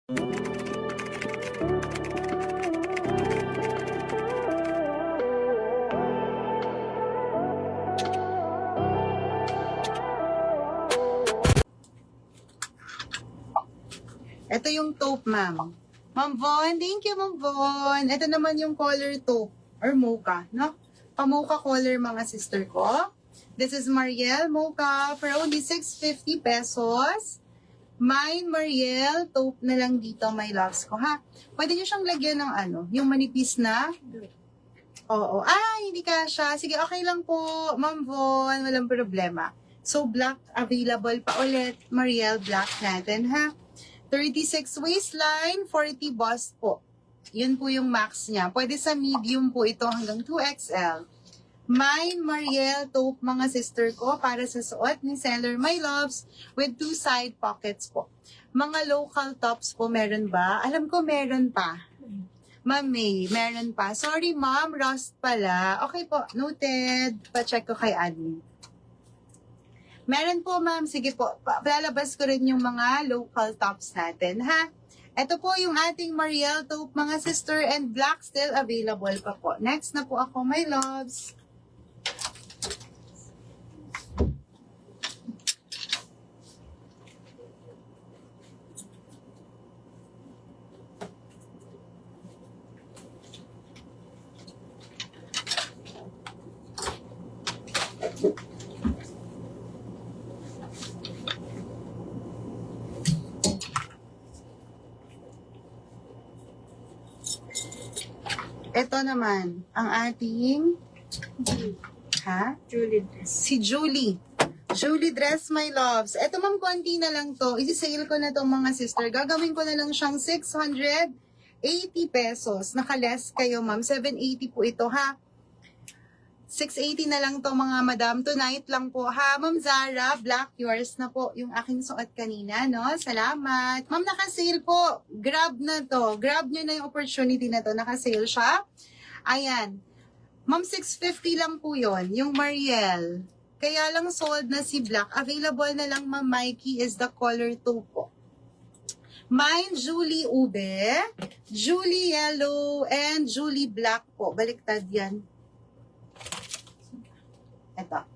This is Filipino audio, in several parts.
Ito yung taupe, ma'am. Ma'am Von, thank you, Ma'am Von. Ito naman yung color taupe or mocha, no? Pa-mocha color, mga sister ko. This is Mariel Mocha for only 650 pesos. Mine, Mariel, taupe na lang dito, my loves ko, ha? Pwede nyo siyang lagyan ng yung manipis na? Oo. Hindi kasha. Sige, okay lang po, Ma'am Von. Walang problema. So, black available pa ulit. Mariel, black natin, ha? 36 waistline, 40 bust po. Yun po yung max niya. Pwede sa medium po ito hanggang 2XL. Mine, Mariel, taupe, mga sister ko, para sa suot ni seller, my loves, with 2 side pockets po. Mga local tops po, meron ba? Alam ko meron pa. Ma'am May, meron pa. Sorry ma'am, rust pala. Okay po, noted. Pa-check ko kay admin. Meron po, ma'am. Sige po. Lalabas ko rin yung mga local tops natin, ha? Ito po yung ating Mariel taupe, mga sister, and black still available pa po. Next na po ako, my loves. Ito naman, ang ating, Julie dress. Si Julie. Julie dress, my loves. Ito ma'am, konti na lang to. Isi-sale ko na tong mga sister. Gagawin ko na lang siyang 680 pesos. Naka-less kayo ma'am. 780 po ito, ha? 680 na lang to mga madam. Tonight lang po, ha? Ma'am Zara, black, yours na po yung aking suot kanina, no? Salamat. Ma'am, naka-sale po. Grab na to. Grab nyo na yung opportunity na to. Naka-sale siya. Ayan. Ma'am, 650 lang po yon yung Mariel. Kaya lang sold na si black. Available na lang, Ma'am Mikey, is the color 2 po. Mine, Julie Ube, Julie Yellow, and Julie Black po. Baliktad yan. Ito.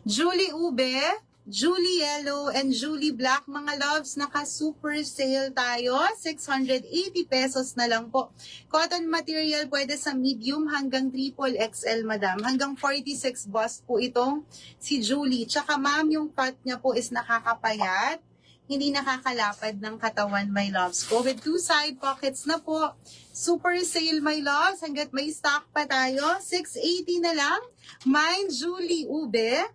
Julie Ube, Julie Yellow, and Julie Black. Mga loves, naka-super sale tayo. 680 pesos na lang po. Cotton material, pwede sa medium hanggang triple XL, madam. Hanggang 46 bust po itong si Julie. Tsaka ma'am, yung cut niya po is nakakapayat. Hindi nakakalapad ng katawan, my loves ko. With 2 side pockets na po. Super sale, my loves. Hanggat may stock pa tayo. 680 na lang. Mine, Julie Ube,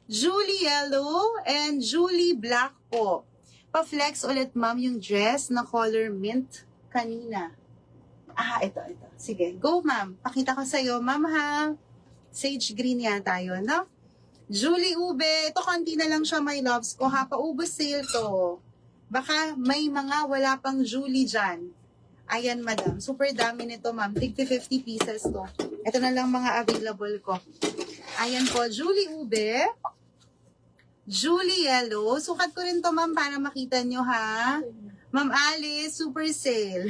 Julie Yellow, and Julie Black po. Pa-flex ulit, ma'am, yung dress na color mint kanina. Ito. Sige, go, ma'am. Pakita ko sa'yo, ma'am, ha? Sage green yata yun, no? Julie Ube, ito konti na lang siya, my loves ko, ha? Paubos sale to. Baka may mga wala pang Julie dyan. Ayan, madam. Super dami nito, ma'am. Tig 50 pieces to. Ito na lang mga available ko. Ayan po, Julie Ube. Julie Yellow. Sukat ko rin to, ma'am, para makita nyo, ha? Ma'am Alice, super sale.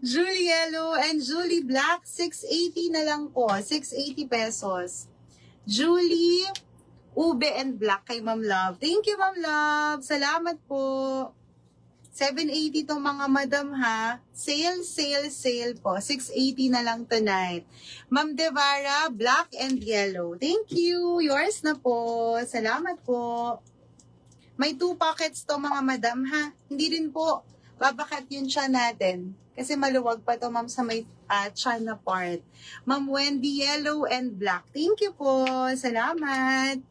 Julie Yellow and Julie Black, 680 na lang po. 680 pesos. Julie Ube and Black kay Ma'am Love. Thank you, Ma'am Love. Salamat po. 780 to mga madam, ha. Sale po. 680 na lang tonight. Ma'am Devara, black and yellow. Thank you. Yours na po. Salamat po. May 2 pockets to mga madam, ha. Hindi rin po babakat yung tiyan natin. Kasi maluwag pa to, ma'am, sa may tiyan na part. Ma'am Wendy, yellow and black. Thank you po. Salamat.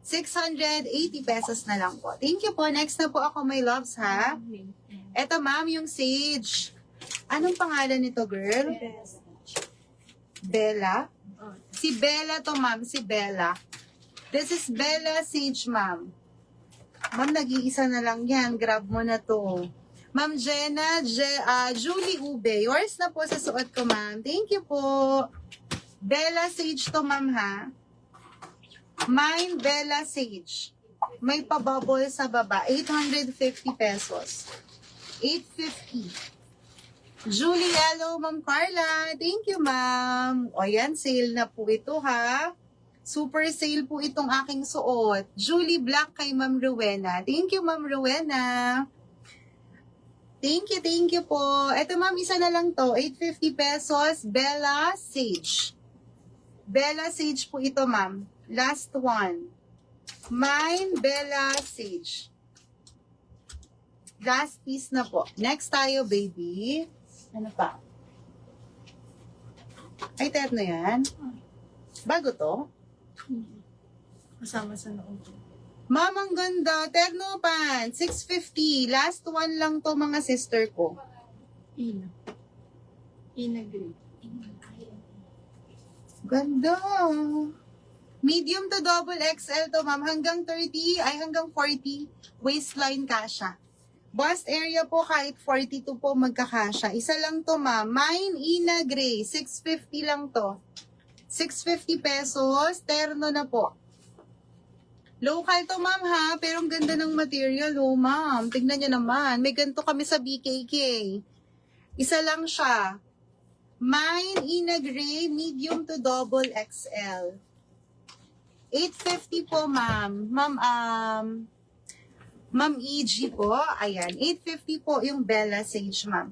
680 pesos na lang po. Thank you po. Next na po ako, my loves, ha? Eto, ma'am, yung sage. Anong pangalan nito, girl? Bella? Si Bella to, ma'am. Si Bella. This is Bella Sage, ma'am. Ma'am, nag-iisa na lang yan. Grab mo na to. Ma'am Jenna, Julie Ube. Yours na po sa suot ko, ma'am. Thank you po. Bella Sage to, ma'am, ha? Mine, Bella Sage. May pa-bubble sa baba. 850 pesos. 850. Julie Yellow, Ma'am Carla. Thank you, ma'am. O yan, sale na po ito, ha? Super sale po itong aking suot. Julie Black kay Ma'am Rowena. Thank you, Ma'am Rowena. Thank you po. Ito, ma'am, isa na lang to. 850 pesos. Bella Sage. Bella Sage po ito, ma'am. Last one. Mine, Bella Sage. Last piece na po. Next tayo, baby. Ano pa? Ay, terno yan. Bago to? Kasama sa loob. Ma'am, ang ganda. Terno pan. 650. Last one lang to, mga sister ko. Ina. Ina grade. Ganda. Medium to double XL to, ma'am. Hanggang 30, ay hanggang 40. Waistline kasha. Bust area po kahit 42 po magkakasya. Isa lang to, ma'am. Mine, Ina Gray. 650 lang to. 650 pesos. Terno na po. Local to, ma'am, ha? Pero ang ganda ng material, oh, ma'am. Tignan nyo naman. May ganito kami sa BKK. Isa lang siya. Mine, Ina Gray. Medium to double XL. 850 po, ma'am. Ma'am EG po, ayan, 850 po yung Bella Sage, ma'am.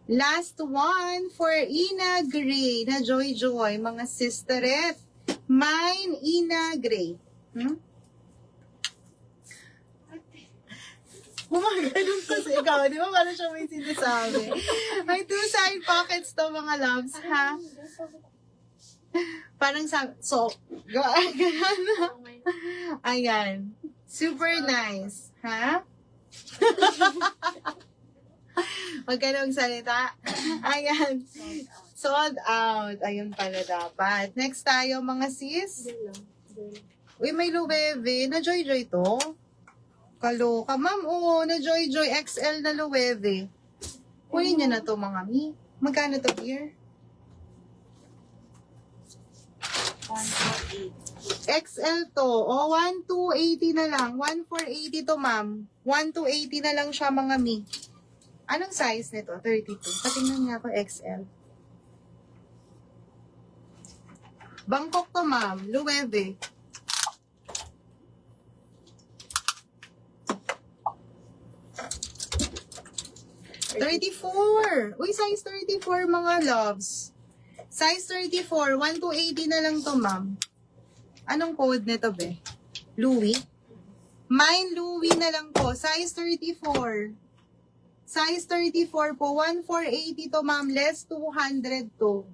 Last one for Ina Gray na Joy Joy, mga sisteret. Mine, Ina Gray. Gumaganon kasi ikaw, di ba? Parang siya may sinasabi. May two side pockets to, mga loves, ha? Parang sa, so, gano'n. Ayan. Super nice. Ha? Huwag ka nang salita. Ayan. Sold out. Ayun pala dapat. Next tayo, mga sis. Uy, may Loewe. Na Joy Joy to. Kaloka. Ma'am, oo. Na Joy Joy XL na Loewe. Kunin niya na to, mga mi. Magkano to, dear? 148. XL to. O, 1,280 na lang. 1,480 to, ma'am. 1,280 na lang siya, mga mi. Anong size nito? 32. Patingnan niya ako, XL. Bangkok to, ma'am. Loewe. $34. Uy, size 34, mga loves. Size 34. 1,280 na lang to, ma'am. Anong code nito, be? Louis? Mine, Louis na lang po. Size 34. Size 34 po. 1,480 to, ma'am. Less 200 to.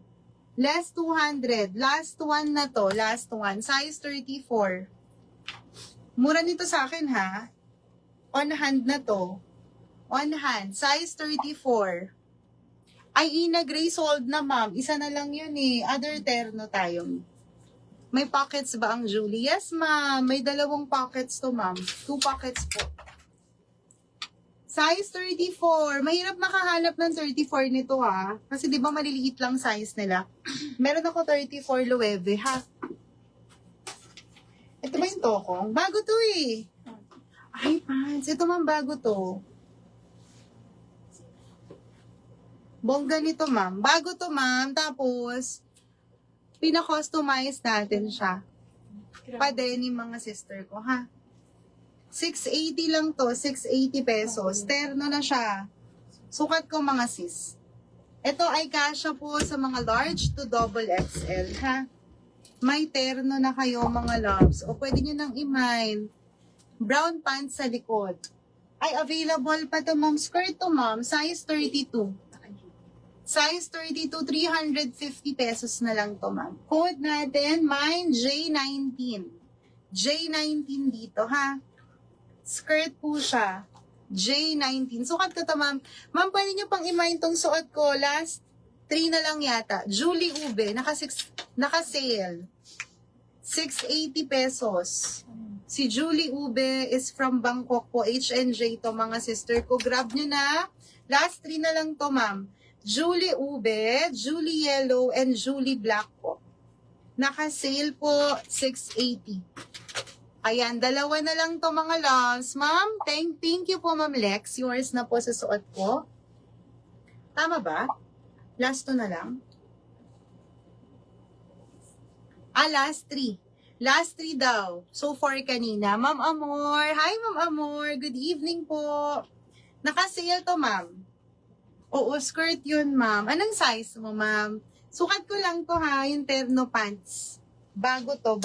Less 200. Last one na to. Last one. Size 34. Mura nito sa akin, ha? On hand na to. On hand. Size 34. Ay, Ina Gray sold na, ma'am. Isa na lang yun, eh. Other terno tayo. May pockets ba ang Julie? Yes, ma'am. May dalawang pockets to, ma'am. 2 pockets po. Size 34. Mahirap makahanap ng 34 nito, ha? Kasi di ba maliliit lang size nila? Meron ako 34 Loewe, ha? Ito ba yung tokong? Bago to, eh. Ay, pants. Ito, ma'am, bago to. Bongga nito, ma'am. Bago to, ma'am. Tapos, pina-customize natin siya. Pa-denim, mga sister ko, ha? 680 lang to. 680 pesos. Terno na siya. Sukat ko, mga sis. Ito ay kasya po sa mga large to double XL, ha? May terno na kayo, mga loves. O pwede nyo nang i-mine. Brown pants sa likod. Ay, available pa to, ma'am. Skirt to, ma'am. Size 32. Size 32, 350 pesos na lang to, ma'am. Code natin, mine, J19. J19 dito, ha? Skirt po siya. J19. Sukat ko to, ma'am. Ma'am, pwede nyo pang i-mine tong suot ko. Last 3 na lang yata. Julie Ube, naka-sale. 680 pesos. Si Julie Ube is from Bangkok po. HNJ to, mga sister ko. Grab nyo na. Last 3 na lang to, ma'am. Julie Ube, Julie Yellow, and Julie Black po. Naka-sale po, 680. Ayan, dalawa na lang to mga loves. Ma'am, thank you po, Ma'am Lex. Yours na po sa suot ko. Tama ba? Last 2 na lang? Last 3. Last 3 daw. So far kanina. Ma'am Amor. Hi, Ma'am Amor. Good evening po. Naka-sale to, ma'am. Oo, skirt yun, ma'am. Anong size mo, ma'am? Sukat ko lang to, ha, yung terno pants. Bago to.